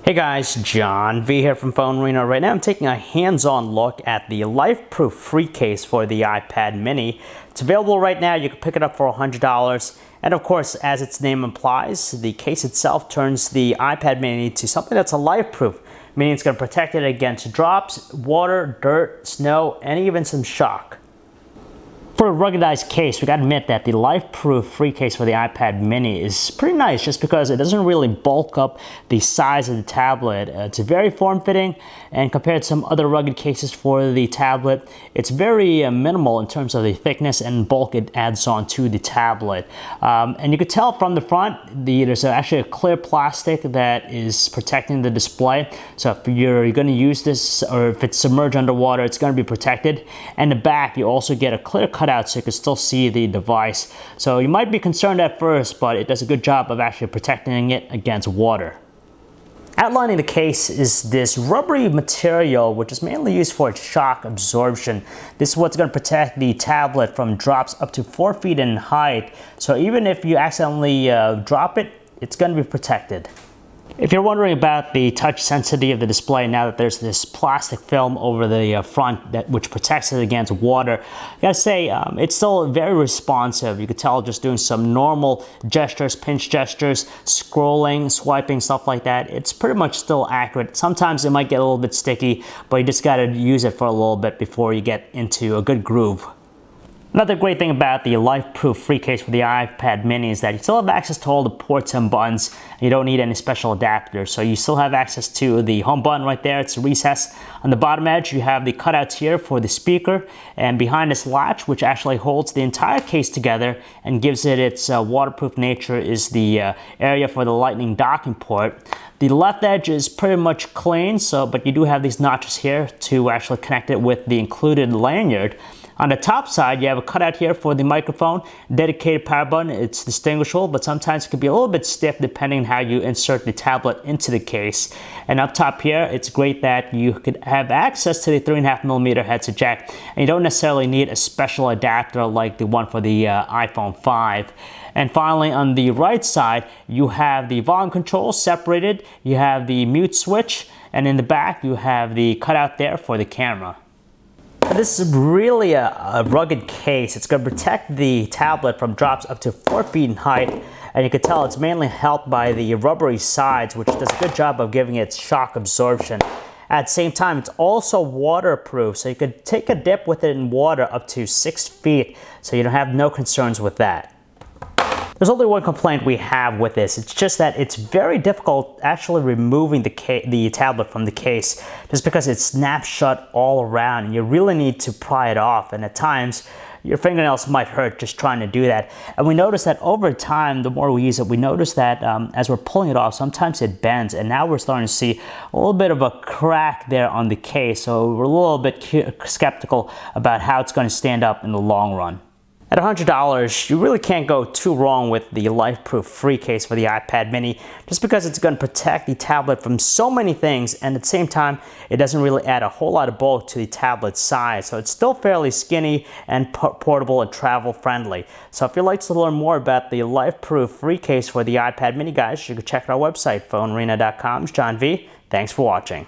Hey guys, John V here from PhoneArena. Right now I'm taking a hands-on look at the LifeProof free case for the iPad mini. It's available right now. You can pick it up for $100. And of course, as its name implies, the case itself turns the iPad mini to something that's a LifeProof, meaning it's going to protect it against drops, water, dirt, snow, and even some shock. For a ruggedized case, we gotta admit that the LifeProof free case for the iPad mini is pretty nice just because it doesn't really bulk up the size of the tablet. It's very form-fitting, and compared to some other rugged cases for the tablet, it's very minimal in terms of the thickness and bulk it adds on to the tablet. And you can tell from the front, there's actually a clear plastic that is protecting the display. So if you're gonna use this, or if it's submerged underwater, it's gonna be protected. And the back, you also get a clear cutout so you can still see the device. So you might be concerned at first, but it does a good job of actually protecting it against water. Outlining the case is this rubbery material, which is mainly used for shock absorption. This is what's going to protect the tablet from drops up to 4 feet in height. So even if you accidentally drop it, it's going to be protected. If you're wondering about the touch sensitivity of the display, now that there's this plastic film over the front which protects it against water, I gotta say it's still very responsive. You could tell just doing some normal gestures, pinch gestures, scrolling, swiping, stuff like that. It's pretty much still accurate. Sometimes it might get a little bit sticky, but you just gotta use it for a little bit before you get into a good groove. Another great thing about the LifeProof free case for the iPad mini is that you still have access to all the ports and buttons. You don't need any special adapters. So you still have access to the home button right there. It's recessed. On the bottom edge, you have the cutouts here for the speaker. And behind this latch, which actually holds the entire case together and gives it its waterproof nature, is the area for the lightning docking port. The left edge is pretty much clean, but you do have these notches here to actually connect it with the included lanyard. On the top side, you have a cutout here for the microphone, dedicated power button. It's distinguishable, but sometimes it can be a little bit stiff depending on how you insert the tablet into the case. And up top here, it's great that you could have access to the 3.5mm headset jack, and you don't necessarily need a special adapter like the one for the iPhone 5. And finally, on the right side, you have the volume control separated, you have the mute switch, and in the back, you have the cutout there for the camera. This is really a rugged case. It's going to protect the tablet from drops up to 4 feet in height, and you can tell it's mainly helped by the rubbery sides, which does a good job of giving it shock absorption. At the same time, it's also waterproof, so you could take a dip with it in water up to 6 feet, so you don't have no concerns with that. There's only one complaint we have with this. It's just that it's very difficult actually removing the tablet from the case, just because it snaps shut all around and you really need to pry it off, and at times your fingernails might hurt just trying to do that. And we notice that over time, the more we use it, we notice that as we're pulling it off, sometimes it bends, and now we're starting to see a little bit of a crack there on the case, so we're a little bit skeptical about how it's going to stand up in the long run. At $100, you really can't go too wrong with the LifeProof free case for the iPad mini, just because it's going to protect the tablet from so many things, and at the same time, it doesn't really add a whole lot of bulk to the tablet's size. So it's still fairly skinny and portable and travel friendly. So if you'd like to learn more about the LifeProof free case for the iPad mini, guys, you can check out our website, PhoneArena.com. It's John V. Thanks for watching.